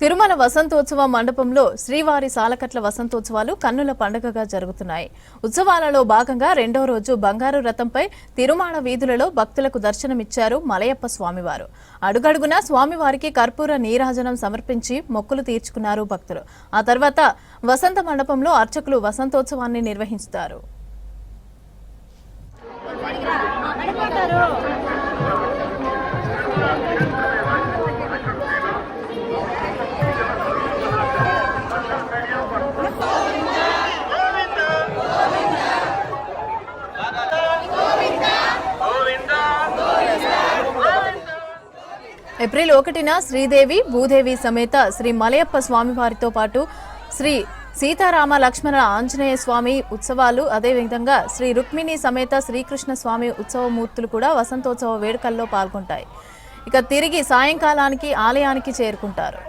తిరుమల వసంతోత్సవ మండపంలో శ్రీవారి సాలకట్ల వసంతోత్సవాలు కన్నుల పండుగగా జరుగుతున్నాయి. ఉత్సవాలలో భాగంగా రెండో రోజు బంగారు రథంపై తిరుమాడ వీధులలో భక్తులకు దర్శనమిచ్చారు మలయప్ప స్వామివారు. అడుగడుగునా స్వామివారికి కర్పూర నీరాజనం సమర్పించి మొక్కులు తీర్చుకున్నారు భక్తులు. ఆ తర్వాత వసంత మండపంలో అర్చకులు వసంతోత్సవాన్ని నిర్వహిస్తారు. ఏప్రిల్ 1న శ్రీదేవి భూదేవి సమేత శ్రీ మలయప్ప స్వామివారితో పాటు శ్రీ సీతారామ లక్ష్మణ ఆంజనేయ స్వామి ఉత్సవాలు, అదేవిధంగా శ్రీ రుక్మిణి సమేత శ్రీకృష్ణ స్వామి ఉత్సవమూర్తులు కూడా వసంతోత్సవ వేడుకల్లో పాల్గొంటాయి. ఇక తిరిగి సాయంకాలానికి ఆలయానికి చేరుకుంటారు.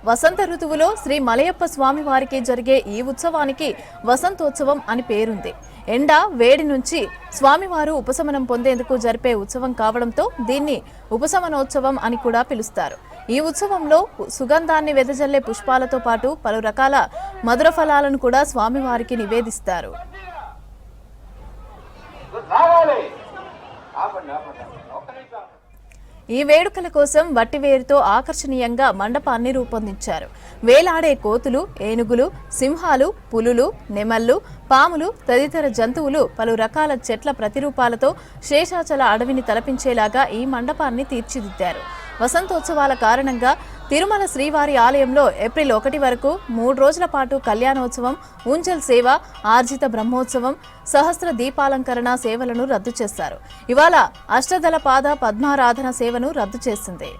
వసంత ఋతువులో శ్రీ మలయప్ప స్వామి వారికి జరిగే ఈ ఉత్సవానికి వసంతోత్సవం అని పేరుంది. ఎండ వేడి నుంచి స్వామివారు ఉపశమనం పొందేందుకు జరిపే ఉత్సవం కావడంతో దీన్ని ఉపశమనోత్సవం అని కూడా పిలుస్తారు. ఈ ఉత్సవంలో సుగంధాన్ని వెదజల్లే పుష్పాలతో పాటు పలు రకాల మధుర ఫలాలను కూడా స్వామివారికి నివేదిస్తారు. ఈ వేడుకల కోసం వట్టివేరుతో ఆకర్షణీయంగా మండపాన్ని రూపొందించారు. వేలాడే కోతులు, ఏనుగులు, సింహాలు, పులులు, నెమళ్లు, పాములు తదితర జంతువులు, పలు రకాల చెట్ల ప్రతిరూపాలతో శేషాచల అడవిని తలపించేలాగా ఈ మండపాన్ని తీర్చిదిద్దారు. వసంతోత్సవాల కారణంగా తిరుమల శ్రీవారి ఆలయంలో ఏప్రిల్ 1 వరకు 3 రోజుల పాటు కళ్యాణోత్సవం, ఊంజల్ సేవ, ఆర్జిత బ్రహ్మోత్సవం, సహస్ర దీపాలంకరణ సేవలను రద్దు చేశారు. ఇవాళ అష్టదళ పాద పద్మారాధన సేవను రద్దు చేసింది.